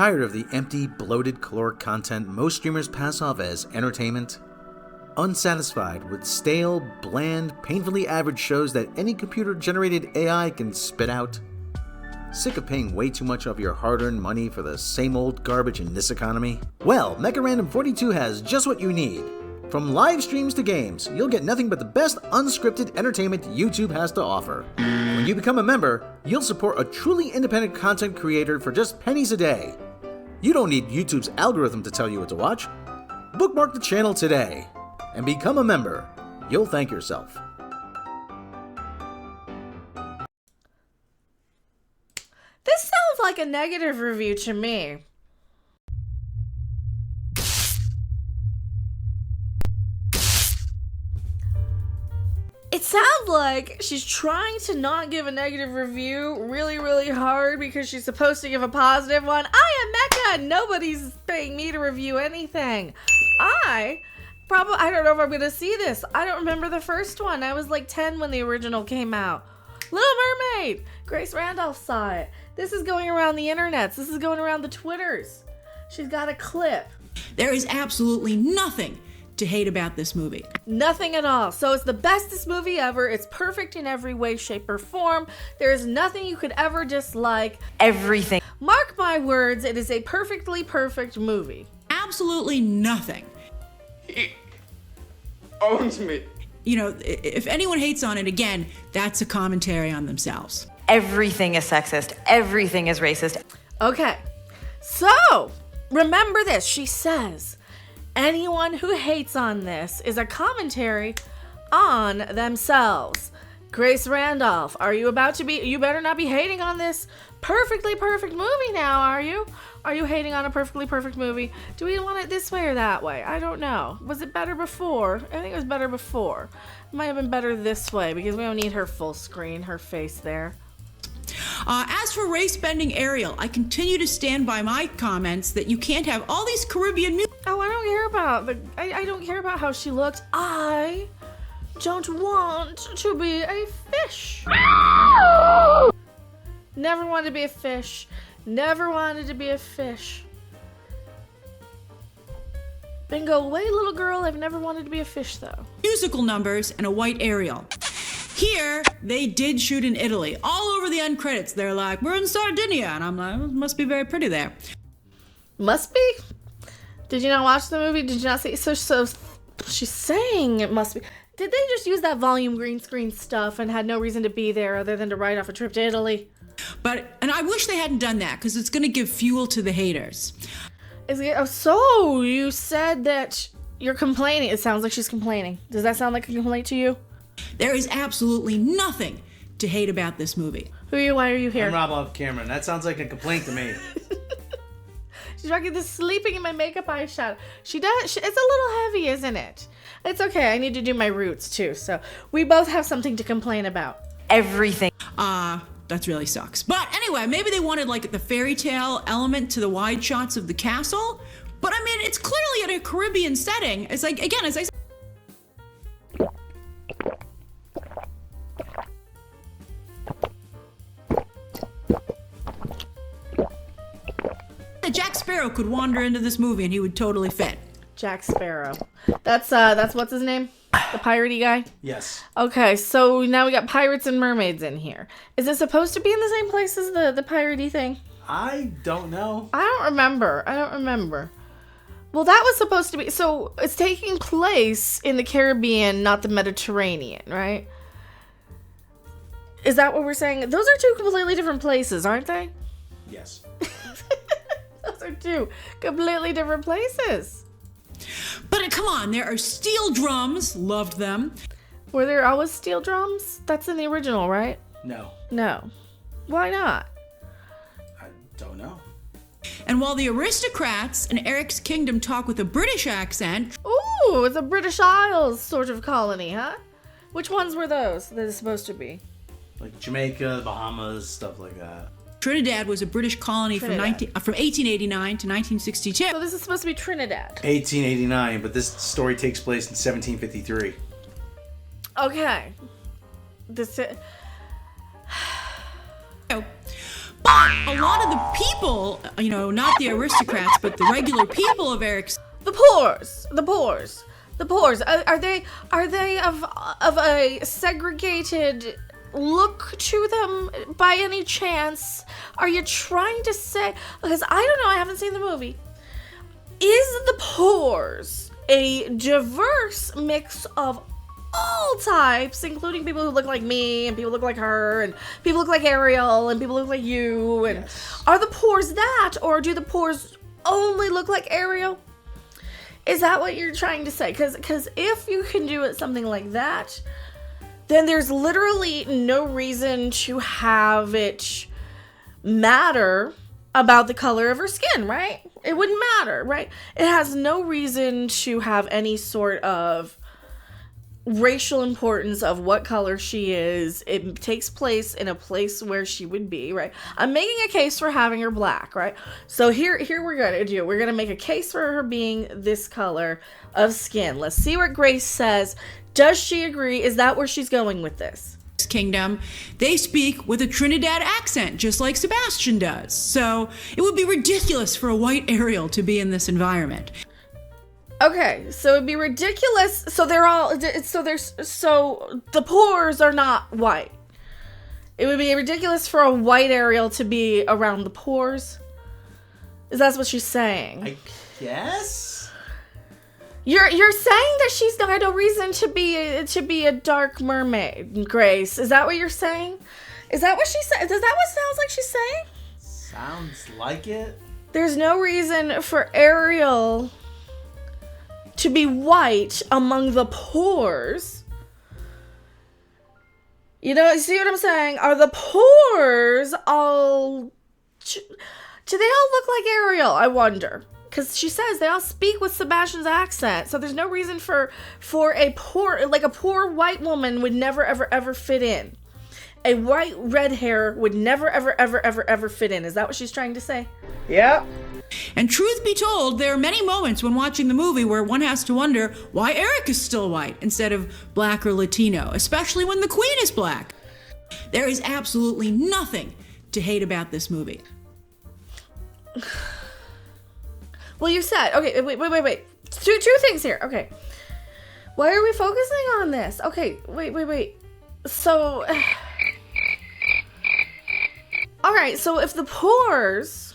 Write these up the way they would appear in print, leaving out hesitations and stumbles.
Tired of the empty, bloated, caloric content most streamers pass off as entertainment? Unsatisfied with stale, bland, painfully average shows that any computer-generated AI can spit out? Sick of paying way too much of your hard-earned money for the same old garbage in this economy? Well, MechaRandom42 has just what you need. From live streams to games, you'll get nothing but the best unscripted entertainment YouTube has to offer. When you become a member, you'll support a truly independent content creator for just pennies a day. You don't need YouTube's algorithm to tell you what to watch. Bookmark the channel today and become a member. You'll thank yourself. This sounds like a negative review to me. It sounds like she's trying to not give a negative review really, really hard because she's supposed to give a positive one. I am Mecca. Nobody's paying me to review anything. I don't know if I'm going to see this. I don't remember the first one. I was like 10 when the original came out. Little Mermaid. Grace Randolph saw it. This is going around the internets. This is going around the Twitters. She's got a clip. There is absolutely nothing to hate about this movie. Nothing at all. So it's the bestest movie ever. It's perfect in every way, shape, or form. There is nothing you could ever dislike. Everything. Mark my words, it is a perfectly perfect movie. Absolutely nothing. He owns me. You know, if anyone hates on it, again, that's a commentary on themselves. Everything is sexist. Everything is racist. Okay, so remember this. She says, anyone who hates on this is a commentary on themselves. Grace Randolph, you better not be hating on this perfectly perfect movie now, are you? Are you hating on a perfectly perfect movie? Do we want it this way or that way? I don't know. Was it better before? I think it was better before. It might have been better this way because we don't need her full screen, her face there. As for race-bending Ariel, I continue to stand by my comments that you can't have all these Caribbean music. Oh, I don't care about how she looked. I don't want to be a fish. Never wanted to be a fish. Never wanted to be a fish. Then go away, little girl. I've never wanted to be a fish, though. Musical numbers and a white Ariel. Here, they did shoot in Italy. All over the end credits, they're like, we're in Sardinia. And I'm like, it must be very pretty there. Must be? Did you not watch the movie? Did you not see? So she's saying it must be. Did they just use that volume green screen stuff and had no reason to be there other than to write off a trip to Italy? And I wish they hadn't done that because it's going to give fuel to the haters. So you said that you're complaining. It sounds like she's complaining. Does that sound like a complaint to you? There is absolutely nothing to hate about this movie. Who are you? Why are you here? I'm Rob Love Cameron. That sounds like a complaint to me. She's rocking this sleeping in my makeup eyeshadow. She does. It's a little heavy, isn't it? It's okay. I need to do my roots too. So we both have something to complain about. Everything. That really sucks. But anyway, maybe they wanted like the fairy tale element to the wide shots of the castle. But I mean, it's clearly in a Caribbean setting. It's like, again, as I said, Jack Sparrow could wander into this movie and he would totally fit. Jack Sparrow. That's what's his name? The piratey guy? Yes. Okay, so now we got pirates and mermaids in here. Is it supposed to be in the same place as the piratey thing? I don't know. I don't remember. Well, that was supposed to be... So, it's taking place in the Caribbean, not the Mediterranean, right? Is that what we're saying? Those are two completely different places, aren't they? Yes. Those are two completely different places. But come on, there are steel drums. Loved them. Were there always steel drums? That's in the original, right? No. No. Why not? I don't know. And while the aristocrats in Eric's kingdom talk with a British accent... Ooh, it's a British Isles sort of colony, huh? Which ones were those that it's supposed to be? Like Jamaica, Bahamas, stuff like that. Trinidad was a British colony from 1889 to 1962. So this is supposed to be Trinidad. 1889, but this story takes place in 1753. Okay. But But a lot of the people, not the aristocrats, but the regular people of Eric's The pores. Are they of a segregated look to them by any chance? Are you trying to say, because I don't know, I haven't seen the movie. Is the pores a diverse mix of all types, including people who look like me, and people look like her, and people look like Ariel, and people look like you, and are the pores that, or do the pores only look like Ariel? Is that what you're trying to say? Because if you can do it something like that, then there's literally no reason to have it matter about the color of her skin, right? It wouldn't matter, right? It has no reason to have any sort of racial importance of what color she is. It takes place in a place where she would be, right? I'm making a case for having her black, right? So here we're gonna make a case for her being this color of skin. Let's see what Grace says. Does she agree? Is that where she's going with this? kingdom, they speak with a Trinidad accent, just like Sebastian does. So it would be ridiculous for a white Ariel to be in this environment. Okay, so it'd be ridiculous. So the pores are not white. It would be ridiculous for a white Ariel to be around the pores. Is that what she's saying? I guess. You're saying that she's got no reason to be a dark mermaid, Grace. Is that what you're saying? Is that what she said? Is that what sounds like she's saying? Sounds like it. There's no reason for Ariel to be white among the pores. You know, see what I'm saying? Are the pores all... Do they all look like Ariel? I wonder. Because she says they all speak with Sebastian's accent. So there's no reason for a poor white woman would never, ever fit in. A white red hair would never, ever fit in. Is that what she's trying to say? Yeah. And truth be told, there are many moments when watching the movie where one has to wonder why Eric is still white instead of black or Latino, especially when the queen is black. There is absolutely nothing to hate about this movie. Well, you said, okay, wait. Two things here. Okay. Why are we focusing on this? Okay, wait. So, all right, so if the pores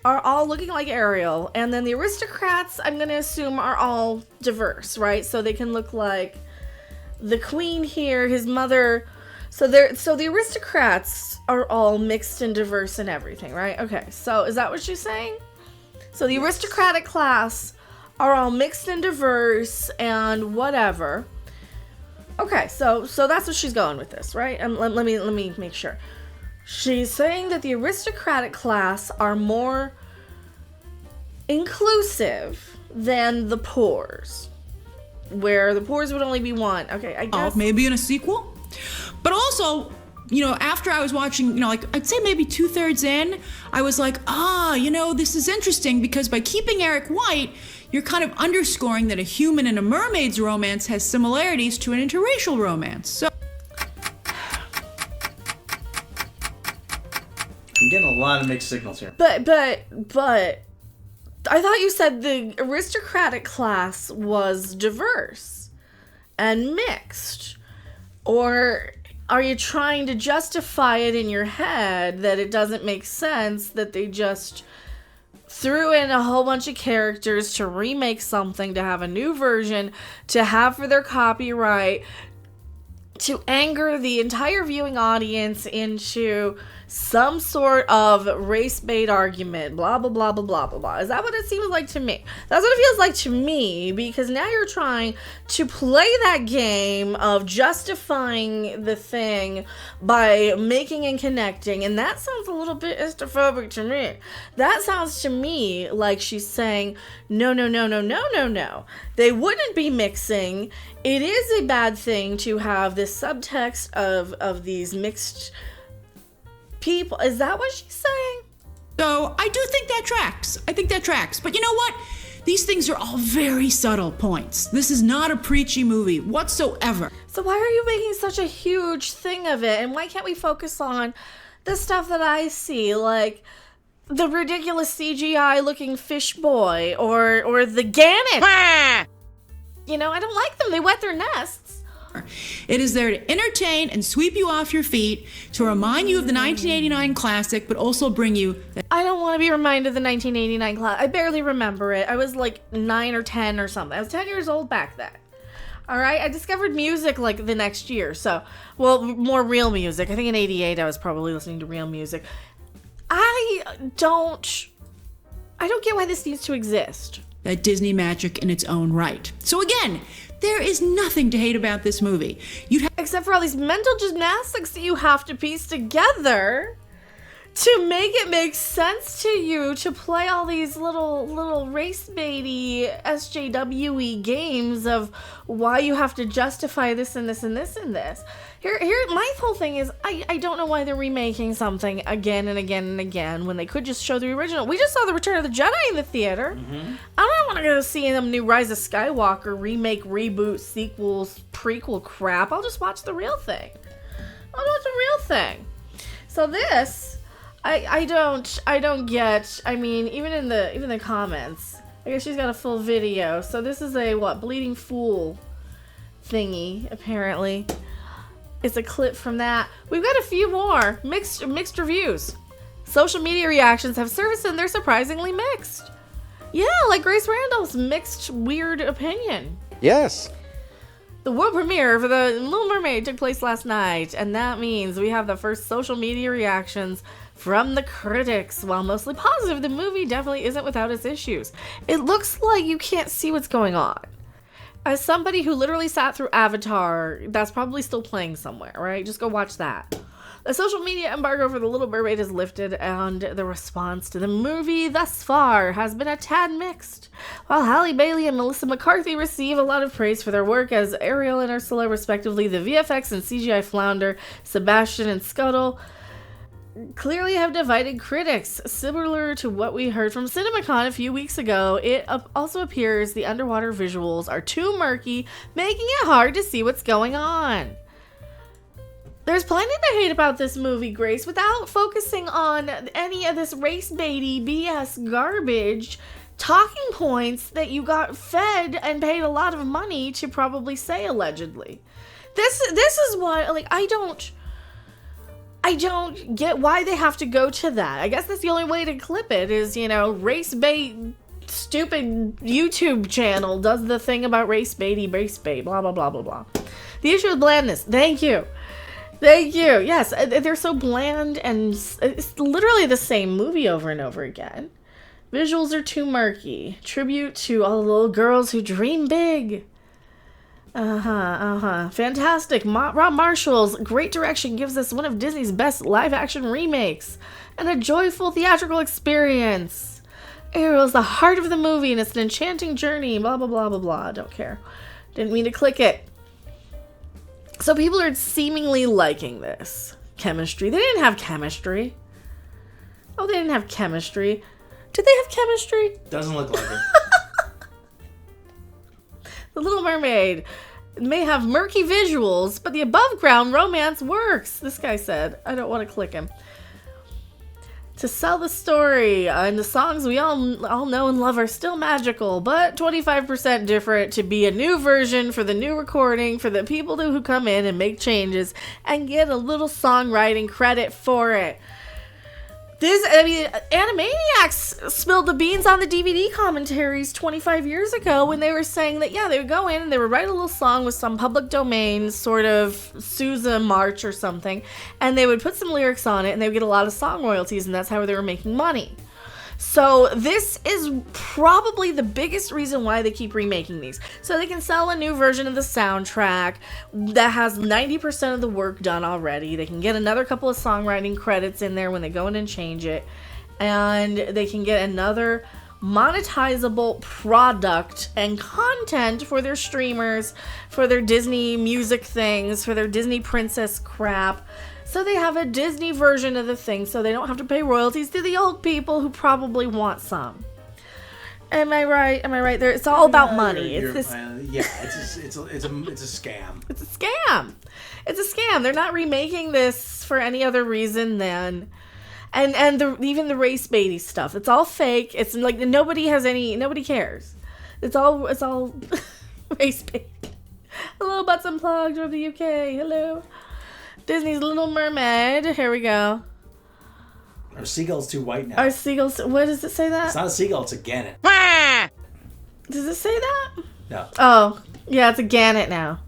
are all looking like Ariel, and then the aristocrats, I'm going to assume, are all diverse, right? So they can look like the queen here, his mother. So the aristocrats are all mixed and diverse and everything, right? Okay, so is that what she's saying? So the aristocratic class are all mixed and diverse and whatever. Okay, so that's what she's going with this, right? Let me make sure. She's saying that the aristocratic class are more inclusive than the pores, where the pores would only be one. Okay, I guess. Maybe in a sequel? But also, after I was watching, I'd say maybe 2/3 in, I was like, this is interesting because by keeping Eric white, you're kind of underscoring that a human and a mermaid's romance has similarities to an interracial romance. So I'm getting a lot of mixed signals here. But I thought you said the aristocratic class was diverse and mixed. Or are you trying to justify it in your head that it doesn't make sense that they just threw in a whole bunch of characters to remake something, to have a new version, to have for their copyright, to anger the entire viewing audience into some sort of race bait argument, blah, blah, blah, blah, blah, blah, blah. Is that what it seems like to me? That's what it feels like to me, because now you're trying to play that game of justifying the thing by making and connecting, and that sounds a little bit istrophobic to me. That sounds to me like she's saying, no. They wouldn't be mixing. It is a bad thing to have this subtext of these mixed people. Is that what she's saying? I do think that tracks. I think that tracks. But you know what? These things are all very subtle points. This is not a preachy movie whatsoever. So why are you making such a huge thing of it? And why can't we focus on the stuff that I see, like the ridiculous CGI looking fish boy or the gannet? You know, I don't like them. They wet their nests. It is there to entertain and sweep you off your feet, to remind you of the 1989 classic, but also bring you... I don't want to be reminded of the 1989 class. I barely remember it. I was like 9 or 10 or something. I was 10 years old back then. All right? I discovered music like the next year. So, well, more real music. I think in 88 I was probably listening to real music. I don't get why this needs to exist. That Disney magic in its own right. So again, there is nothing to hate about this movie. Except for all these mental gymnastics that you have to piece together to make it make sense to you to play all these little race baity SJWE games of why you have to justify this and this and this and this. Here, my whole thing is, I don't know why they're remaking something again and again and again when they could just show the original. We just saw the Return of the Jedi in the theater. Mm-hmm. I don't want to go see them new Rise of Skywalker remake, reboot, sequels, prequel crap. I'll just watch the real thing. I'll watch the real thing. So this, I don't get. I mean, even in the comments, I guess she's got a full video. So this is a Bleeding Fool thingy apparently. It's a clip from that. We've got a few more mixed reviews. Social media reactions have surfaced and they're surprisingly mixed. Yeah, like Grace Randolph's mixed weird opinion. Yes. The world premiere for the Little Mermaid took place last night, and that means we have the first social media reactions from the critics. While mostly positive, the movie definitely isn't without its issues. It looks like you can't see what's going on. As somebody who literally sat through Avatar, that's probably still playing somewhere, right? Just go watch that. The social media embargo for The Little Mermaid is lifted, and the response to the movie thus far has been a tad mixed. While Halle Bailey and Melissa McCarthy receive a lot of praise for their work as Ariel and Ursula, respectively, the VFX and CGI flounder, Sebastian and Scuttle, clearly have divided critics. Similar to what we heard from CinemaCon a few weeks ago, it also appears the underwater visuals are too murky, making it hard to see what's going on. There's plenty to hate about this movie, Grace, without focusing on any of this race baity BS garbage, talking points that you got fed and paid a lot of money to probably say, allegedly. This is why, like, I don't get why they have to go to that. I guess that's the only way to clip it is, race bait, stupid YouTube channel does the thing about race bait, blah, blah, blah, blah, blah. The issue with blandness. Thank you. Yes, they're so bland and it's literally the same movie over and over again. Visuals are too murky. Tribute to all the little girls who dream big. Fantastic. Rob Marshall's great direction gives us one of Disney's best live-action remakes and a joyful theatrical experience. Ariel's the heart of the movie and it's an enchanting journey, blah, blah, blah, blah, blah. Don't care. Didn't mean to click it. So people are seemingly liking this. Chemistry. They didn't have chemistry. Oh, they didn't have chemistry. Did they have chemistry? Doesn't look like it. The Little Mermaid may have murky visuals, but the above-ground romance works, this guy said. I don't want to click him. To sell the story, and the songs we all know and love are still magical, but 25% different to be a new version for the new recording for the people who come in and make changes and get a little songwriting credit for it. Animaniacs spilled the beans on the DVD commentaries 25 years ago when they were saying that, they would go in and they would write a little song with some public domain, sort of Sousa March or something, and they would put some lyrics on it and they would get a lot of song royalties, and that's how they were making money. So this is probably the biggest reason why they keep remaking these. So they can sell a new version of the soundtrack that has 90% of the work done already. They can get another couple of songwriting credits in there when they go in and change it. And they can get another monetizable product and content for their streamers, for their Disney music things, for their Disney princess crap. So they have a Disney version of the thing so they don't have to pay royalties to the old people who probably want some. Am I right? Am I right? There, it's all about money. It's this. Yeah, it's a scam. It's a scam. It's a scam. They're not remaking this for any other reason than, and even the race baity stuff. It's all fake. It's like nobody cares. It's all race baity. Hello, Butts Unplugged from the UK. Hello. Disney's Little Mermaid. Here we go. Our seagull's too white now. Our seagulls. What does it say that? It's not a seagull, it's a gannet. Does it say that? No. Oh, yeah, it's a gannet now.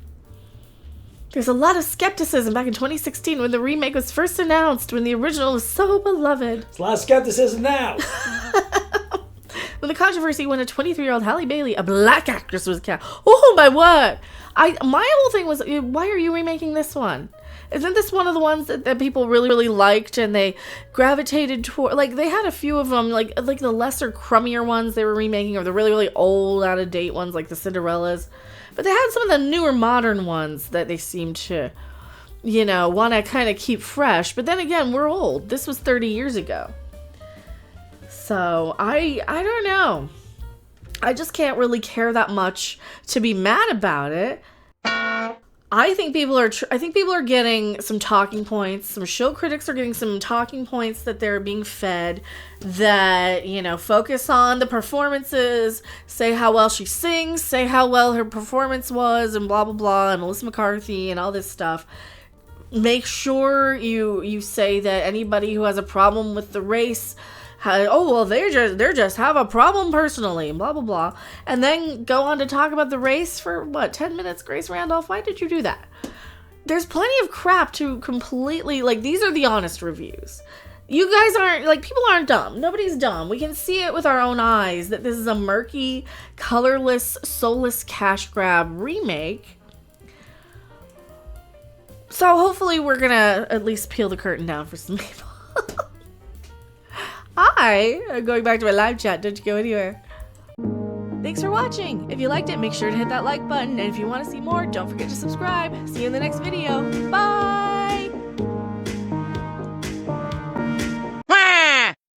There's a lot of skepticism back in 2016 when the remake was first announced, when the original was so beloved. There's a lot of skepticism now. When the controversy when a 23-year-old Halle Bailey, a black actress, was cast. Oh, my word. My whole thing was, why are you remaking this one? Isn't this one of the ones that people really, really liked and they gravitated toward? Like, they had a few of them, like the lesser, crummier ones they were remaking, or the really, really old, out-of-date ones, like the Cinderellas. But they had some of the newer, modern ones that they seemed to, want to kind of keep fresh. But then again, we're old. This was 30 years ago. So, I don't know. I just can't really care that much to be mad about it. I think people are getting some talking points. Some show critics are getting some talking points that they're being fed that, focus on the performances, say how well she sings, say how well her performance was, and blah, blah, blah, and Melissa McCarthy and all this stuff. Make sure you say that anybody who has a problem with the race, they just have a problem personally, blah, blah, blah. And then go on to talk about the race for, 10 minutes? Grace Randolph, why did you do that? There's plenty of crap to completely, these are the honest reviews. You guys aren't, people aren't dumb. Nobody's dumb. We can see it with our own eyes that this is a murky, colorless, soulless cash grab remake. So hopefully we're gonna at least peel the curtain down for some people. Hi, I'm going back to my live chat. Don't you go anywhere. Thanks for watching. If you liked it, make sure to hit that like button. And if you want to see more, don't forget to subscribe. See you in the next video. Bye!